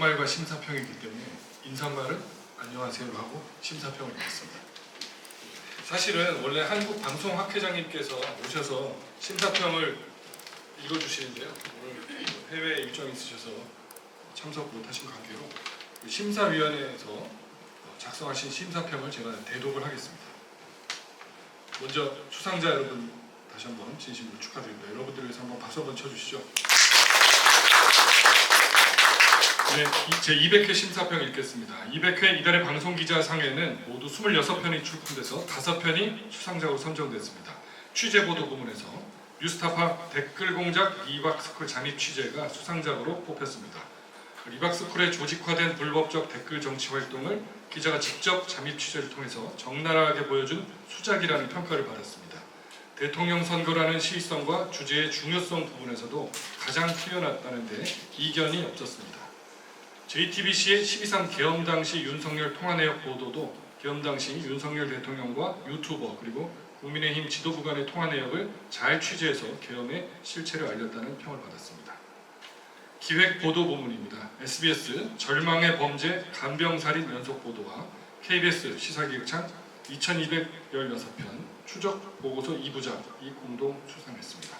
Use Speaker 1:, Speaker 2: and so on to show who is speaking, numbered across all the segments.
Speaker 1: 인사말과 심사평이기 때문에 인사말은 안녕하세요로 하고 심사평을 했습니다. 사실은 원래 한국방송학회장님께서 오셔서 심사평을 읽어주시는데요. 오늘 해외 일정이 있으셔서 참석 못하신 관계로 심사위원회에서 작성하신 심사평을 제가 대독을 하겠습니다. 먼저 수상자 여러분 다시 한번 진심으로 축하드립니다. 여러분들을 위해서 한번 박수 한번 쳐주시죠. 네, 제 200회 심사평 읽겠습니다. 200회 이달의 방송기자상에는 모두 26편이 출품돼서 5편이 수상자로 선정됐습니다. 취재보도 부문에서 뉴스타파 댓글공작 리박스쿨 잠입 취재가 수상작으로 뽑혔습니다. 리박스쿨의 조직화된 불법적 댓글 정치 활동을 기자가 직접 잠입 취재를 통해서 적나라하게 보여준 수작이라는 평가를 받았습니다. 대통령 선거라는 시의성과 주제의 중요성 부분에서도 가장 뛰어났다는 데 이견이 없었습니다. JTBC의 12.3 계엄 당시 윤석열 통화 내역 보도도 계엄 당시 윤석열 대통령과 유튜버 그리고 국민의힘 지도부 간의 통화 내역을 잘 취재해서 계엄의 실체를 알렸다는 평을 받았습니다. 기획 보도 부문입니다. SBS 절망의 범죄 간병살인 연속 보도와 KBS 시사기획창 2216편 추적 보고서 2부작이 공동 수상했습니다.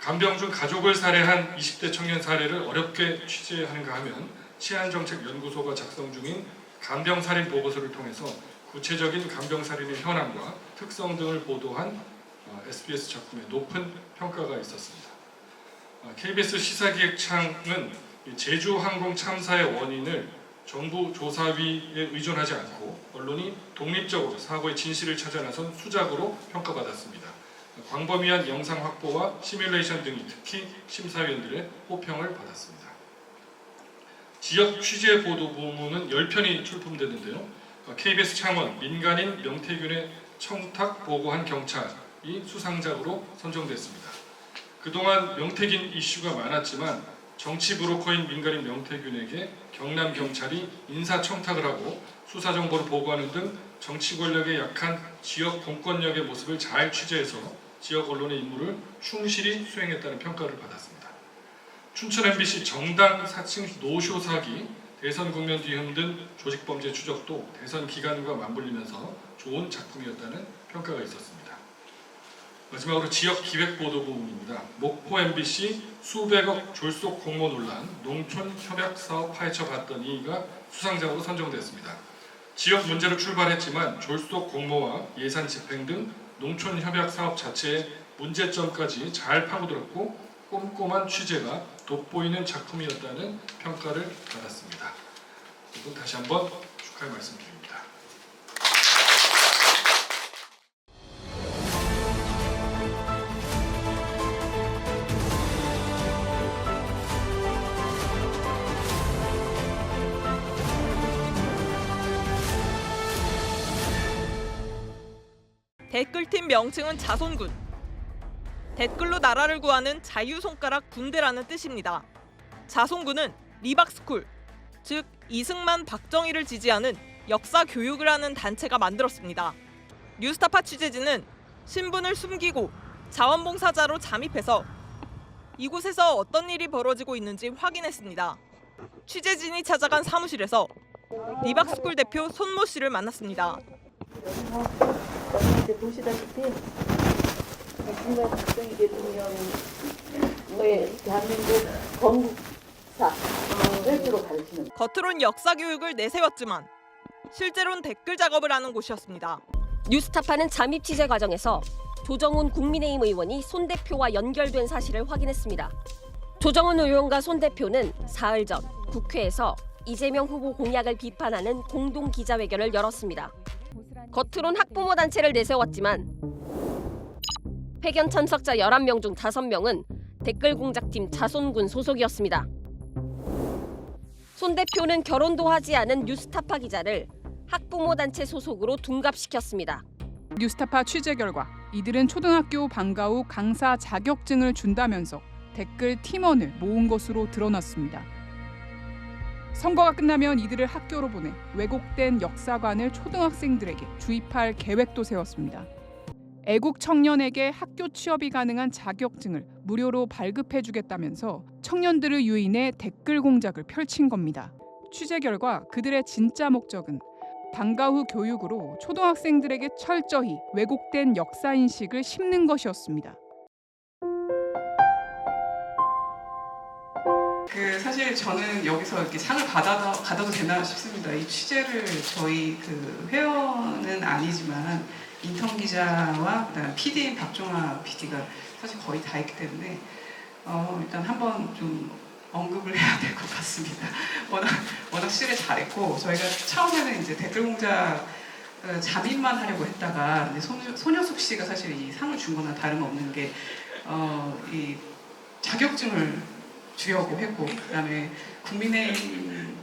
Speaker 1: 간병중 가족을 살해한 20대 청년 사례를 어렵게 취재하는가 하면 치안정책연구소가 작성 중인 간병살인 보고서를 통해서 구체적인 간병살인의 현황과 특성 등을 보도한 SBS 작품에 높은 평가가 있었습니다. KBS 시사기획창은 제주항공 참사의 원인을 정부 조사위에 의존하지 않고 언론이 독립적으로 사고의 진실을 찾아 나선 수작으로 평가받았습니다. 광범위한 영상 확보와 시뮬레이션 등이 특히 심사위원들의 호평을 받았습니다. 지역 취재 보도 부문은 10편이 출품됐는데요. KBS 창원 민간인 명태균의 청탁 보고한 경찰이 수상작으로 선정됐습니다. 그동안 명태균 이슈가 많았지만 정치 브로커인 민간인 명태균에게 경남 경찰이 인사 청탁을 하고 수사 정보를 보고하는 등 정치 권력에 약한 지역 공권력의 모습을 잘 취재해서 지역 언론의 임무를 충실히 수행했다는 평가를 받았습니다. 춘천 MBC 정당 사칭 노쇼 사기, 대선 국면 뒤 힘든 조직범죄 추적도 대선 기간과 맞물리면서 좋은 작품이었다는 평가가 있었습니다. 마지막으로 지역 기획 보도 부분입니다. 목포 MBC 수백억 졸속 공모 논란, 농촌 협약 사업 파헤쳐 봤더니가 수상작으로 선정됐습니다. 지역 문제로 출발했지만 졸속 공모와 예산 집행 등 농촌 협약 사업 자체의 문제점까지 잘 파고들었고 꼼꼼한 취재가 돋보이는 작품이었다는 평가를 받았습니다. 이분 다시 한번 축하의 말씀드립니다.
Speaker 2: 댓글팀 명칭은 자손군. 댓글로 나라를 구하는 자유손가락 군대라는 뜻입니다. 자손군은 리박스쿨, 즉 이승만 박정희를 지지하는 역사 교육을 하는 단체가 만들었습니다. 뉴스타파 취재진은 신분을 숨기고 자원봉사자로 잠입해서 이곳에서 어떤 일이 벌어지고 있는지 확인했습니다. 취재진이 찾아간 사무실에서 리박스쿨 대표 손모 씨를 만났습니다.
Speaker 3: 이제 보시다시피 이승만 박정희 대통령의 대한민국 건국사를 주로 가르치는.
Speaker 2: 겉으론 역사 교육을 내세웠지만 실제로는 댓글 작업을 하는 곳이었습니다.
Speaker 4: 뉴스타파는 잠입 취재 과정에서 조정훈 국민의힘 의원이 손 대표와 연결된 사실을 확인했습니다. 조정훈 의원과 손 대표는 사흘 전 국회에서 이재명 후보 공약을 비판하는 공동 기자회견을 열었습니다. 겉으론 학부모 단체를 내세웠지만 회견 참석자 11명 중 5명은 댓글 공작팀 자손군 소속이었습니다. 손 대표는 결혼도 하지 않은 뉴스타파 기자를 학부모 단체 소속으로 둔갑시켰습니다.
Speaker 5: 뉴스타파 취재 결과 이들은 초등학교 방과 후 강사 자격증을 준다면서 댓글 팀원을 모은 것으로 드러났습니다. 선거가 끝나면 이들을 학교로 보내 왜곡된 역사관을 초등학생들에게 주입할 계획도 세웠습니다. 애국 청년에게 학교 취업이 가능한 자격증을 무료로 발급해주겠다면서 청년들을 유인해 댓글 공작을 펼친 겁니다. 취재 결과 그들의 진짜 목적은 방과 후 교육으로 초등학생들에게 철저히 왜곡된 역사인식을 심는 것이었습니다.
Speaker 6: 사실 저는 여기서 이렇게 상을 받아도 되나 싶습니다. 이 취재를 저희 회원은 아니지만 인턴 기자와 그다음 PD인 박종화 PD가 사실 거의 다 했기 때문에 일단 한번 좀 언급을 해야 될 것 같습니다. 워낙 취재를 잘했고 저희가 처음에는 이제 댓글 공작 잠입만 하려고 했다가 이제 손효숙 씨가 사실 이 상을 준 거나 다름없는 게 이 자격증을 주려고 했고 그다음에 국민의힘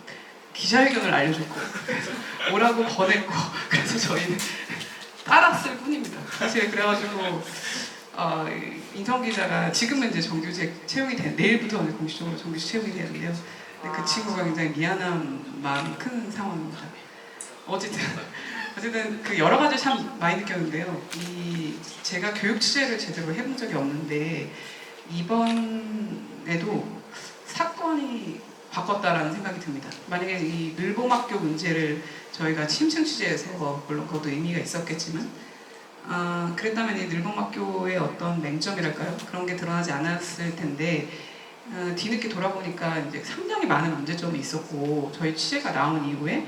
Speaker 6: 기자회견을 알려줬고 그래서 오라고 권했고 그래서 저희는 따랐을 뿐입니다. 사실 그래가지고 인턴 기자가 지금은 이제 정규직 채용이 내일부터 공식적으로 정규직 채용이 되는데요. 근데 그 친구가 굉장히 미안한 마음이 큰 상황입니다. 어쨌든 그 여러 가지 참 많이 느꼈는데요. 제가 교육 취재를 제대로 해본 적이 없는데 이번에도 사건이 바꿨다라는 생각이 듭니다. 만약에 이 늘봄학교 문제를 저희가 침층 취재해서 물론 그것도 의미가 있었겠지만 그랬다면 이 늘봄학교의 어떤 맹점이랄까요? 그런 게 드러나지 않았을 텐데 뒤늦게 돌아보니까 이제 상당히 많은 문제점이 있었고 저희 취재가 나온 이후에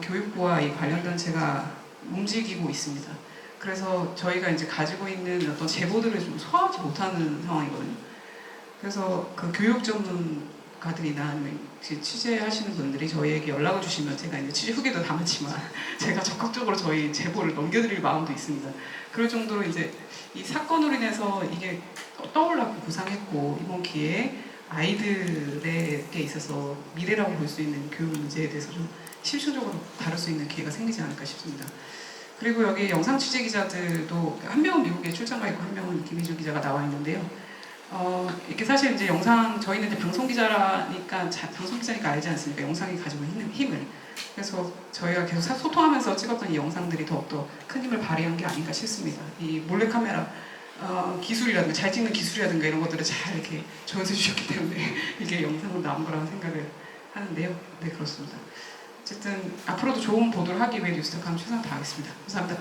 Speaker 6: 교육부와 이 관련 단체가 움직이고 있습니다. 그래서 저희가 이제 가지고 있는 어떤 제보들을 좀 소화하지 못하는 상황이거든요. 그래서 그 교육 전문가들이나 아니면 취재하시는 분들이 저희에게 연락을 주시면 제가 이제 취재 후기도 담았지만 제가 적극적으로 저희 제보를 넘겨드릴 마음도 있습니다. 그럴 정도로 이제 이 사건으로 인해서 이게 떠올랐고 부상했고 이번 기회에 아이들에게 있어서 미래라고 볼 수 있는 교육 문제에 대해서 좀 실질적으로 다룰 수 있는 기회가 생기지 않을까 싶습니다. 그리고 여기 영상 취재 기자들도 한 명은 미국에 출장 가 있고 한 명은 김희주 기자가 나와 있는데요. 이렇게 사실 이제 저희는 이제 방송 기자니까 알지 않습니까? 영상이 가지고 있는 힘을. 그래서 저희가 계속 소통하면서 찍었던 이 영상들이 더욱더 큰 힘을 발휘한 게 아닌가 싶습니다. 이 몰래카메라 기술이라든가 잘 찍는 기술이라든가 이런 것들을 잘 이렇게 조연해 주셨기 때문에 이게 영상으로 나온 거라고 생각을 하는데요. 네, 그렇습니다. 어쨌든 앞으로도 좋은 보도를 하기 위해 뉴스타카는 최선을 다하겠습니다. 감사합니다.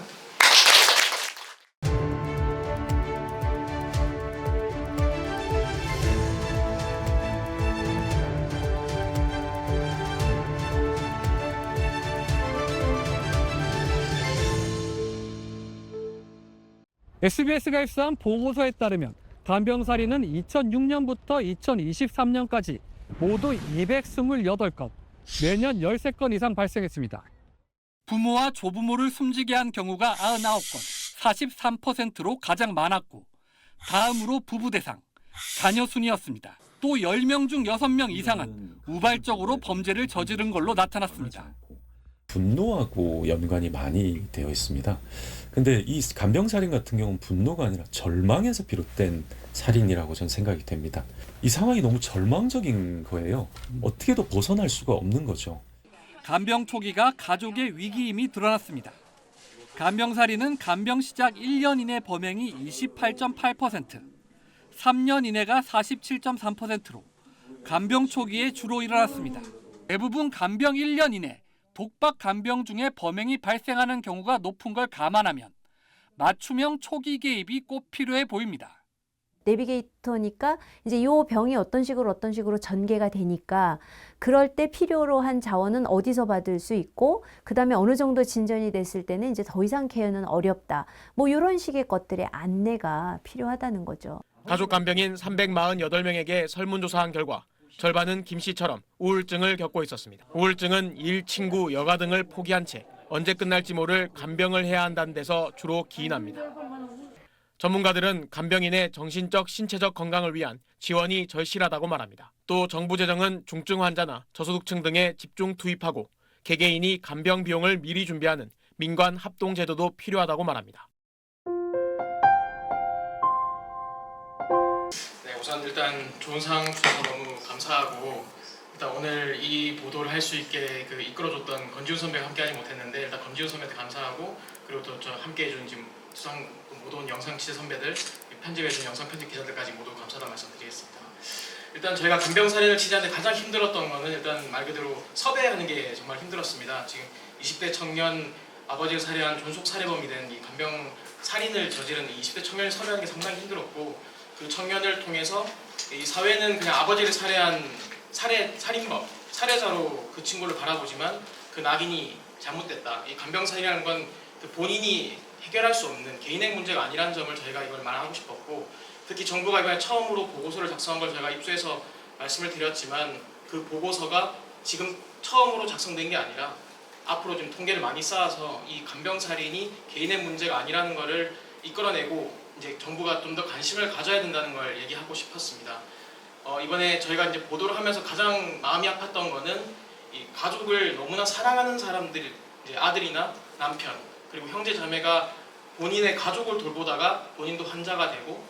Speaker 7: SBS가 입수한 보고서에 따르면 간병살인은 2006년부터 2023년까지 모두 228건, 매년 13건 이상 발생했습니다. 부모와 조부모를 숨지게 한 경우가 99건, 43%로 가장 많았고 다음으로 부부 대상, 자녀 순이었습니다. 또 10명 중 6명 이상은 우발적으로 범죄를 저지른 걸로 나타났습니다.
Speaker 8: 분노하고 연관이 많이 되어 있습니다. 근데 이 간병살인 같은 경우는 분노가 아니라 절망에서 비롯된 살인이라고 저는 생각이 됩니다. 이 상황이 너무 절망적인 거예요. 어떻게도 벗어날 수가 없는 거죠.
Speaker 7: 간병 초기가 가족의 위기임이 드러났습니다. 간병살인은 간병 시작 1년 이내 범행이 28.8%, 3년 이내가 47.3%로 간병 초기에 주로 일어났습니다. 대부분 간병 1년 이내 독박 간병 중에 범행이 발생하는 경우가 높은 걸 감안하면 맞춤형 초기 개입이 꼭 필요해 보입니다.
Speaker 9: 내비게이터니까 이제 이 병이 어떤 식으로 전개가 되니까 그럴 때 필요로 한 자원은 어디서 받을 수 있고 그다음에 어느 정도 진전이 됐을 때는 이제 더 이상 케어는 어렵다. 뭐 이런 식의 것들의 안내가 필요하다는 거죠.
Speaker 10: 가족 간병인 348명에게 설문조사한 결과 절반은 김 씨처럼 우울증을 겪고 있었습니다. 우울증은 일, 친구, 여가 등을 포기한 채 언제 끝날지 모를 간병을 해야 한다는 데서 주로 기인합니다. 전문가들은 간병인의 정신적, 신체적 건강을 위한 지원이 절실하다고 말합니다. 또 정부 재정은 중증 환자나 저소득층 등에 집중 투입하고 개개인이 간병 비용을 미리 준비하는 민관 합동 제도도 필요하다고 말합니다.
Speaker 11: 우선 일단 좋은 상황 주셔서 너무 감사하고 일단 오늘 이 보도를 할 수 있게 이끌어줬던 건지훈 선배가 함께하지 못했는데 일단 건지훈 선배한테 감사하고 그리고 또 저 함께해준 지금 수상 모든 영상 취재 선배들 편집해준 영상 편집 기자들까지 모두 감사하다는 말씀드리겠습니다. 일단 저희가 간병살인을 취재하는데 가장 힘들었던 거는 일단 말 그대로 섭외하는 게 정말 힘들었습니다. 지금 20대 청년 아버지를 살해한 존속 살해범이 된 이 간병 살인을 저지른 20대 청년을 섭외하는 게 상당히 힘들었고, 그 청년을 통해서 이 사회는 그냥 아버지를 살해한 살인범, 살해자로 그 친구를 바라보지만 그 낙인이 잘못됐다. 이 간병살인이라는 건 그 본인이 해결할 수 없는 개인의 문제가 아니라는 점을 저희가 이걸 말하고 싶었고, 특히 정부가 이번에 처음으로 보고서를 작성한 걸 저희가 입수해서 말씀을 드렸지만, 그 보고서가 지금 처음으로 작성된 게 아니라 앞으로 좀 통계를 많이 쌓아서 이 간병살인이 개인의 문제가 아니라는 것을 이끌어내고 이제 정부가 좀 더 관심을 가져야 된다는 걸 얘기하고 싶었습니다. 이번에 저희가 이제 보도를 하면서 가장 마음이 아팠던 거는 이 가족을 너무나 사랑하는 사람들, 이제 아들이나 남편 그리고 형제 자매가 본인의 가족을 돌보다가 본인도 환자가 되고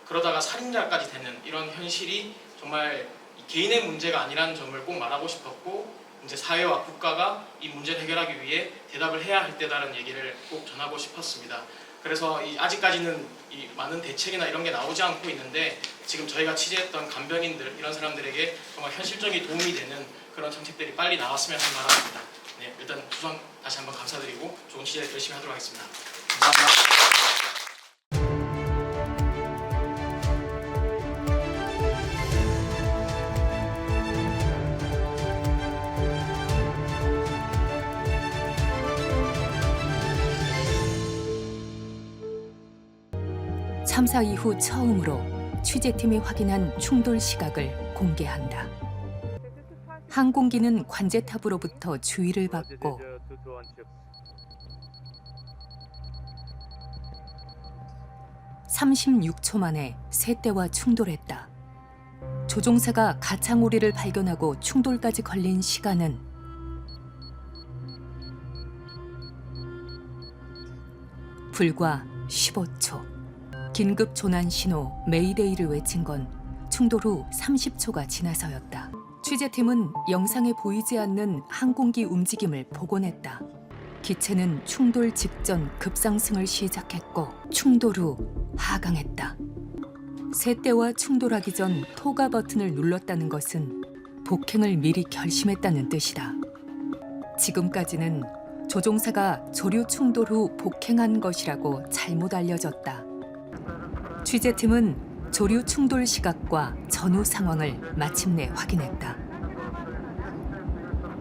Speaker 11: 그러다가 살인자까지 되는 이런 현실이 정말 개인의 문제가 아니라는 점을 꼭 말하고 싶었고, 이제 사회와 국가가 이 문제를 해결하기 위해 대답을 해야 할 때다라는 얘기를 꼭 전하고 싶었습니다. 그래서 아직까지는 이 많은 대책이나 이런 게 나오지 않고 있는데, 지금 저희가 취재했던 간병인들 이런 사람들에게 정말 현실적인 도움이 되는 그런 정책들이 빨리 나왔으면 하는 바람입니다. 네, 일단 우선 다시 한번 감사드리고 좋은 취재 열심히 하도록 하겠습니다. 감사합니다.
Speaker 12: 참사 이후 처음으로 취재팀이 확인한 충돌 시각을 공개한다. 항공기는 관제탑으로부터 주의를 받고 (36초) 만에 세 대와 충돌했다. 조종사가 가창오리를 발견하고 충돌까지 걸린 시간은 불과 15초. 긴급 조난 신호 메이데이를 외친 건 충돌 후 30초가 지나서였다. 취재팀은 영상에 보이지 않는 항공기 움직임을 복원했다. 기체는 충돌 직전 급상승을 시작했고 충돌 후 하강했다. 세 대와 충돌하기 전 토가 버튼을 눌렀다는 것은 복행을 미리 결심했다는 뜻이다. 지금까지는 조종사가 조류 충돌 후 복행한 것이라고 잘못 알려졌다. 취재팀은 조류 충돌 시각과 전후 상황을 마침내 확인했다.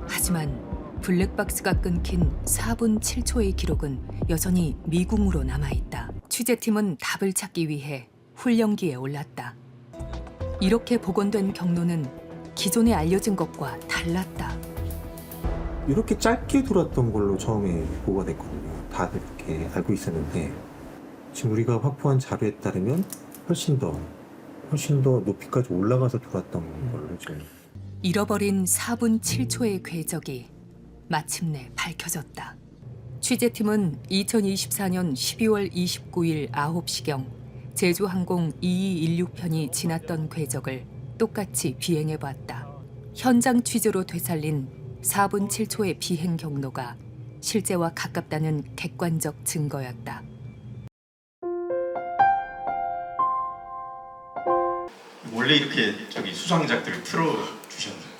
Speaker 12: 하지만 블랙박스가 끊긴 4분 7초의 기록은 여전히 미궁으로 남아있다. 취재팀은 답을 찾기 위해 훈련기에 올랐다. 이렇게 복원된 경로는 기존에 알려진 것과 달랐다.
Speaker 13: 이렇게 짧게 돌았던 걸로 처음에 보고가 됐거든요. 다들 이렇게 알고 있었는데 지금 우리가 확보한 자료에 따르면 훨씬 더 높이까지 올라가서 돌았던 걸로 지금.
Speaker 12: 잃어버린 4분 7초의 궤적이 마침내 밝혀졌다. 취재팀은 2024년 12월 29일 9시경 제주항공 2216편이 지났던 궤적을 똑같이 비행해봤다. 현장 취재로 되살린 4분 7초의 비행 경로가 실제와 가깝다는 객관적 증거였다.
Speaker 14: 원래 이렇게 수상작들을 틀어주셨는데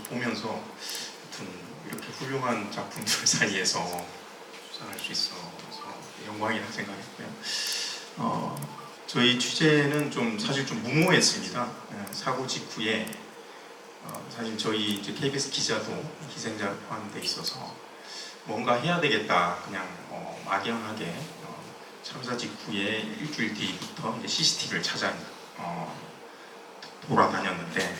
Speaker 14: 보면서 하여튼 이렇게 훌륭한 작품들 사이에서 수상할 수 있어서 영광이라고 생각했고요. 저희 취재는 사실 좀 무모했습니다. 사고 직후에 사실 저희 이제 KBS 기자도 희생자 포함돼 있어서 뭔가 해야 되겠다, 그냥 막연하게 참사 직후에 일주일 뒤부터 이제 CCTV를 찾아 돌아다녔는데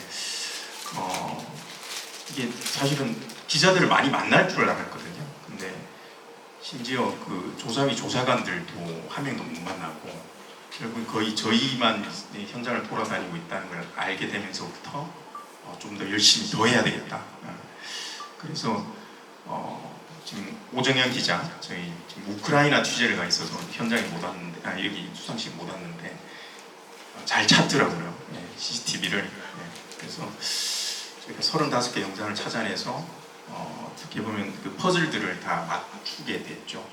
Speaker 14: 이게 사실은 기자들을 많이 만날 줄 알았거든요. 근데 심지어 그 조사위 조사관들도 한 명도 못 만나고 결국 거의 저희만 현장을 돌아다니고 있다는 걸 알게 되면서부터 좀 더 열심히 더 해야 되겠다. 그래서 지금 오정현 기자, 저희 지금 우크라이나 취재를 가 있어서 현장에 못 왔는데, 여기 수상식 못 왔는데 잘 찾더라고요. CCTV를. 그래서 저희가 35개 영상을 찾아내서 어떻게 보면 그 퍼즐들을 다 맞추게 됐죠.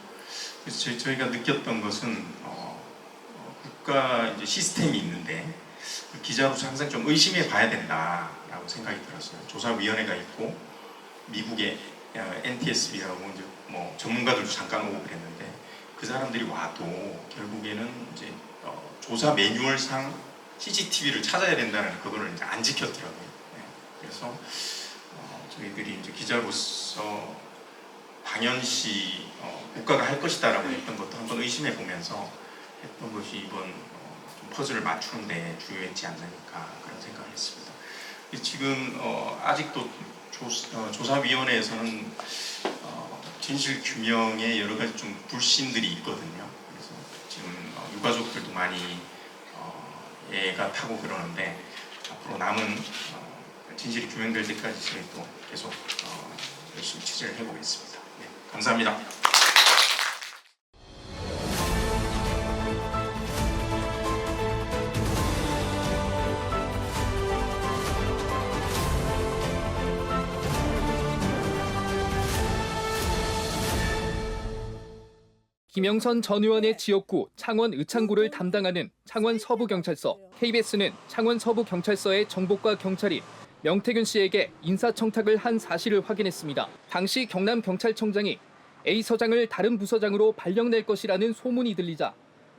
Speaker 14: 그래서 저희가 느꼈던 것은 국가 이제 시스템이 있는데 그 기자로서 항상 좀 의심해 봐야 된다라고 생각이 들었어요. 조사위원회가 있고 미국의 NTSB라고 이제 뭐 전문가들도 잠깐 오고 그랬는데 그 사람들이 와도 결국에는 이제 조사 매뉴얼상 CCTV를 찾아야 된다는 그거를 이제 안 지켰더라고요. 네. 그래서 저희들이 이제 기자로서 당연시 국가가 할 것이다라고 했던 것도 한번 의심해 보면서 했던 것이 이번 좀 퍼즐을 맞추는데 중요했지 않을까 그런 생각을 했습니다. 지금 아직도 조사위원회에서는 진실 규명에 여러 가지 좀 불신들이 있거든요. 그래서 지금 유가족들도 많이 애가 타고 그러는데 앞으로 남은 진실이 규명될 때까지 저희 또 계속 열심히 취재를 해보겠습니다. 네, 감사합니다.
Speaker 15: 김영선 전 의원의 지역구 창원 의창구를 담당하는 창원 서부경찰서, KBS는 창원 서부경찰서의 정보과 경찰인 명태균 씨에게 인사청탁을 한 사실을 확인했습니다. 당시 경남경찰청장이 A 서장을 다른 부서장으로 발령낼 것이라는 소문이 들리자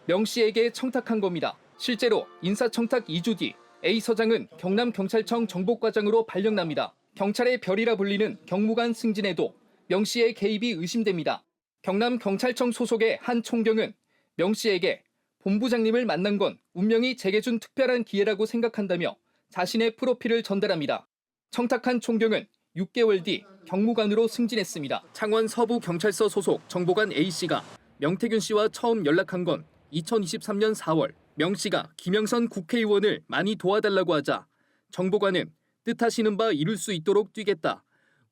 Speaker 15: 명 씨에게 청탁한 겁니다. 실제로 인사청탁 2주 뒤 A 서장은 경남경찰청 정보과장으로 발령납니다. 경찰의 별이라 불리는 경무관 승진에도 명 씨의 개입이 의심됩니다. 경남경찰청 소속의 한 총경은 명 씨에게 본부장님을 만난 건 운명이 제게 준 특별한 기회라고 생각한다며 자신의 프로필을 전달합니다. 청탁한 총경은 6개월 뒤 경무관으로 승진했습니다. 창원 서부경찰서 소속 정보관 A씨가 명태균 씨와 처음 연락한 건 2023년 4월. 명 씨가 김영선 국회의원을 많이 도와달라고 하자 정보관은 뜻하시는 바 이룰 수 있도록 뛰겠다.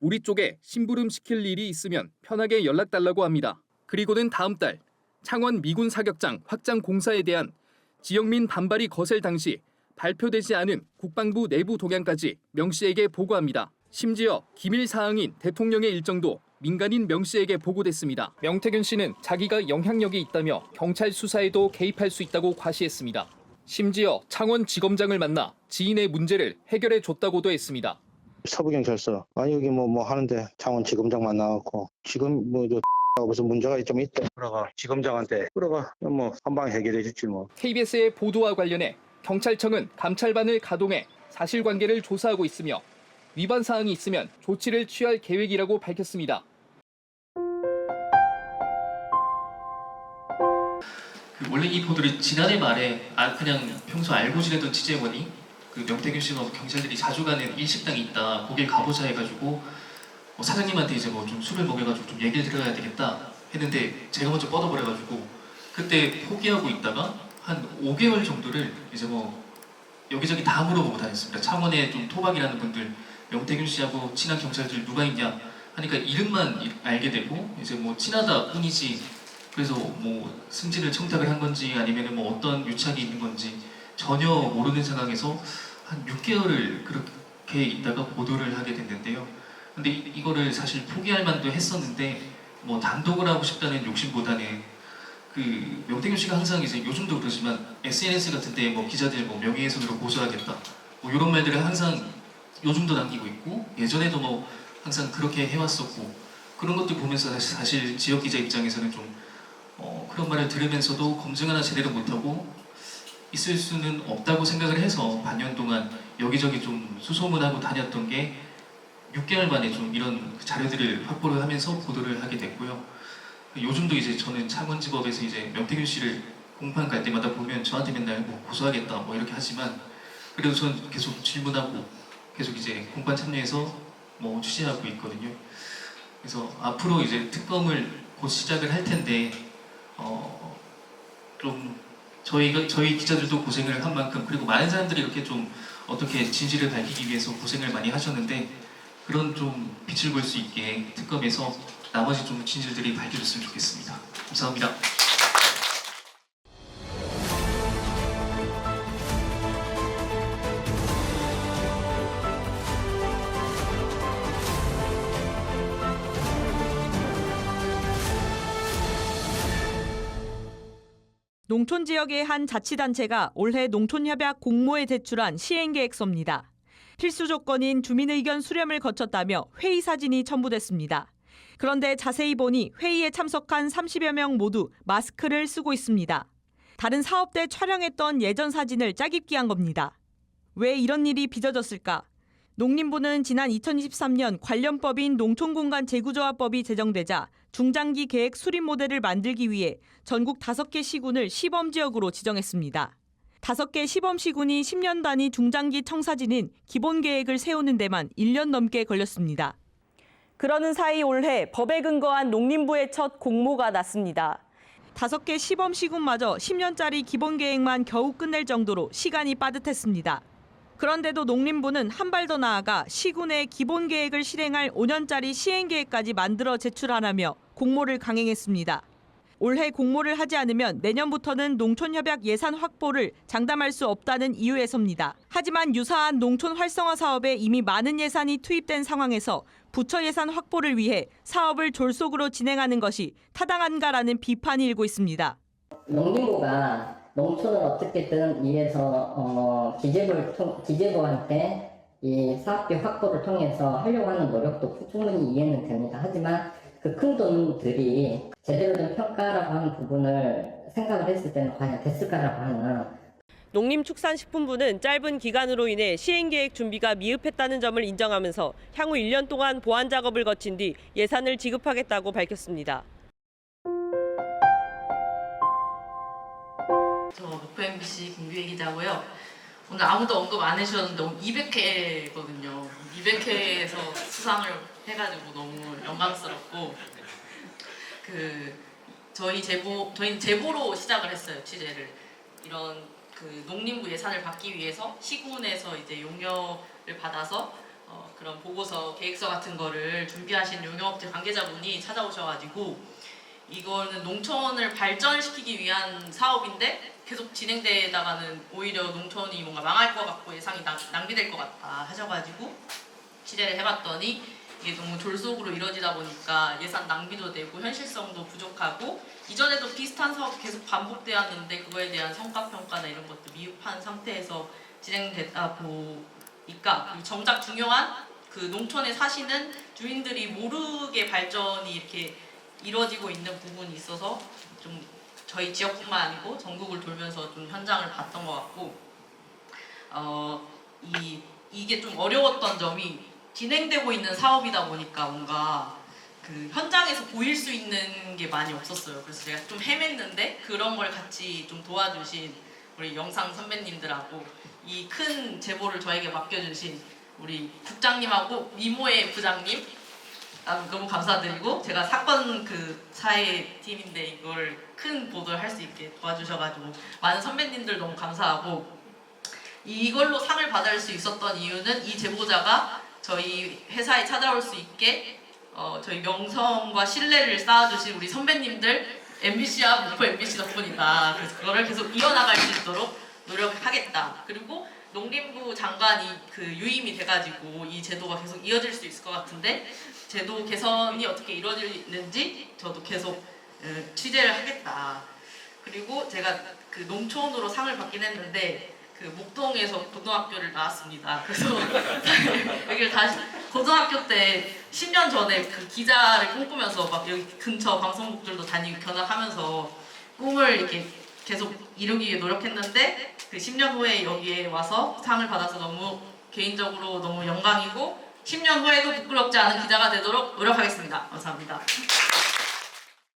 Speaker 15: 우리 쪽에 심부름시킬 일이 있으면 편하게 연락달라고 합니다. 그리고는 다음 달 창원 미군 사격장 확장 공사에 대한 지역민 반발이 거셀 당시 발표되지 않은 국방부 내부 동향까지 명 씨에게 보고합니다. 심지어 기밀 사항인 대통령의 일정도 민간인 명 씨에게 보고됐습니다. 명태균 씨는 자기가 영향력이 있다며 경찰 수사에도 개입할 수 있다고 과시했습니다. 심지어 창원지검장을 만나 지인의 문제를 해결해 줬다고도 했습니다.
Speaker 16: 서부경찰서 아니 여기 뭐 하는데 창원지검장 만나갖고 지금 무슨 문제가 좀 있대. 그러가 지검장한테 그러가 뭐 한 방에 해결해 줬지 뭐.
Speaker 15: KBS의 보도와 관련해 경찰청은 감찰반을 가동해 사실관계를 조사하고 있으며 위반 사항이 있으면 조치를 취할 계획이라고 밝혔습니다.
Speaker 17: 원래 이 보도를 지난해 말에 그냥 평소 알고 지내던 취재원이 그 명태균 씨가 경찰들이 자주 가는 일식당이 있다. 거길 가보자 해가지고 사장님한테 이제 뭐 좀 술을 먹여가지고 좀 얘기를 들어야 되겠다 했는데 제가 먼저 뻗어버려가지고 그때 포기하고 있다가 한 5개월 정도를 이제 뭐 여기저기 다 물어보고 다녔습니다. 창원에 좀 토박이라는 분들 명태균 씨하고 친한 경찰들 누가 있냐 하니까 이름만 알게 되고 이제 뭐 친하다 뿐이지 그래서 뭐 승진을 청탁을 한 건지 아니면 뭐 어떤 유착이 있는 건지 전혀 모르는 상황에서 한 6개월을 그렇게 있다가 보도를 하게 됐는데요. 근데 이거를 사실 포기할 만도 했었는데 뭐 단독을 하고 싶다는 욕심보다는 그 명태균 씨가 항상 이제 요즘도 그러지만 SNS 같은데 뭐 기자들 뭐 명예훼손으로 고소하겠다 뭐 이런 말들을 항상 요즘도 남기고 있고 예전에도 뭐 항상 그렇게 해왔었고 그런 것들 보면서 사실 지역 기자 입장에서는 좀 그런 말을 들으면서도 검증 하나 제대로 못하고 있을 수는 없다고 생각을 해서 반년 동안 여기저기 좀 수소문하고 다녔던 게 6개월 만에 좀 이런 자료들을 확보를 하면서 보도를 하게 됐고요. 요즘도 이제 저는 창원지법에서 이제 명태균 씨를 공판 갈 때마다 보면 저한테 맨날 뭐 고소하겠다 뭐 이렇게 하지만 그래도 저는 계속 질문하고 계속 이제 공판 참여해서 뭐 취재하고 있거든요. 그래서 앞으로 이제 특검을 곧 시작을 할 텐데 좀 저희 기자들도 고생을 한 만큼 그리고 많은 사람들이 이렇게 좀 어떻게 진실을 밝히기 위해서 고생을 많이 하셨는데 그런 좀 빛을 볼 수 있게 특검에서 나머지 좀 진실들이 밝혀졌으면 좋겠습니다. 감사합니다.
Speaker 2: 농촌 지역의 한 자치단체가 올해 농촌협약 공모에 제출한 시행계획서입니다. 필수 조건인 주민의견 수렴을 거쳤다며 회의 사진이 첨부됐습니다. 그런데 자세히 보니 회의에 참석한 30여 명 모두 마스크를 쓰고 있습니다. 다른 사업 때 촬영했던 예전 사진을 짜깁기 한 겁니다. 왜 이런 일이 빚어졌을까? 농림부는 지난 2023년 관련 법인 농촌공간 재구조화법이 제정되자 중장기 계획 수립 모델을 만들기 위해 전국 5개 시군을 시범지역으로 지정했습니다. 5개 시범시군이 10년 단위 중장기 청사진인 기본계획을 세우는 데만 1년 넘게 걸렸습니다. 그러는 사이 올해 법에 근거한 농림부의 첫 공모가 났습니다. 5개 시범시군마저 10년짜리 기본계획만 겨우 끝낼 정도로 시간이 빠듯했습니다. 그런데도 농림부는 한 발 더 나아가 시군의 기본계획을 실행할 5년짜리 시행계획까지 만들어 제출하라며 공모를 강행했습니다. 올해 공모를 하지 않으면 내년부터는 농촌협약 예산 확보를 장담할 수 없다는 이유에서입니다. 하지만 유사한 농촌 활성화 사업에 이미 많은 예산이 투입된 상황에서 부처 예산 확보를 위해 사업을 졸속으로 진행하는 것이 타당한가라는 비판이 일고 있습니다.
Speaker 18: 농림부가 농촌을 어떻게든 위해서 기재부한테 이 사업비 확보를 통해서 하려고 하는 노력도 충분히 이해는 됩니다. 하지만 그 큰 돈들이 제대로 된 평가라고 하는 부분을 생각을 했을 때는 과연 됐을까라고 하는.
Speaker 2: 농림축산식품부는 짧은 기간으로 인해 시행계획 준비가 미흡했다는 점을 인정하면서 향후 1년 동안 보완 작업을 거친 뒤 예산을 지급하겠다고 밝혔습니다.
Speaker 19: 저 목포 MBC 김규혜 기자고요. 오늘 아무도 언급 안 해주셨는데 200회거든요. 200회에서 수상을 해가지고 너무 영광스럽고 저희는 제보로 시작을 했어요. 취재를 이런 농림부 예산을 받기 위해서 시군에서 이제 용역을 받아서 그런 보고서 계획서 같은 거를 준비하신 용역업체 관계자분이 찾아오셔가지고 이거는 농촌을 발전시키기 위한 사업인데 계속 진행되다가는 오히려 농촌이 뭔가 망할 것 같고 예산이 낭비될 것 같다 하셔가지고 취재를 해봤더니 이게 너무 졸속으로 이루어지다 보니까 예산 낭비도 되고 현실성도 부족하고 이전에도 비슷한 사업이 계속 반복되었는데 그거에 대한 성과평가나 이런 것도 미흡한 상태에서 진행됐다 보니까 정작 중요한 농촌에 사시는 주민들이 모르게 발전이 이렇게 이루어지고 있는 부분이 있어서 좀 저희 지역뿐만 아니고 전국을 돌면서 좀 현장을 봤던 것 같고 이게 좀 어려웠던 점이 진행되고 있는 사업이다 보니까 뭔가 현장에서 보일 수 있는 게 많이 없었어요. 그래서 제가 좀 헤맸는데 그런 걸 같이 좀 도와주신 우리 영상 선배님들하고 이 큰 제보를 저에게 맡겨주신 우리 국장님하고 미모의 부장님 너무 감사드리고 제가 사건 사회 팀인데 이걸 큰 보도를 할 수 있게 도와주셔가지고 많은 선배님들 너무 감사하고 이걸로 상을 받을 수 있었던 이유는 이 제보자가 저희 회사에 찾아올 수 있게 저희 명성과 신뢰를 쌓아주신 우리 선배님들 MBC와 목포 MBC 덕분이다. 그래서 그거를 계속 이어나갈 수 있도록 노력하겠다. 그리고 농림부 장관이 유임이 돼가지고 이 제도가 계속 이어질 수 있을 것 같은데 제도 개선이 어떻게 이루어지는지 저도 계속 취재를 하겠다. 그리고 제가 농촌으로 상을 받긴 했는데 목동에서 고등학교를 나왔습니다. 그래서 여기를 다시 고등학교 때 10년 전에 기자를 꿈꾸면서 막 여기 근처 방송국들도 다니고 견학하면서 꿈을 이렇게 계속 이루기 위해 노력했는데 10년 후에 여기에 와서 상을 받아서 너무 개인적으로 너무 영광이고 10년 후에도 부끄럽지 않은 기자가 되도록 노력하겠습니다. 감사합니다.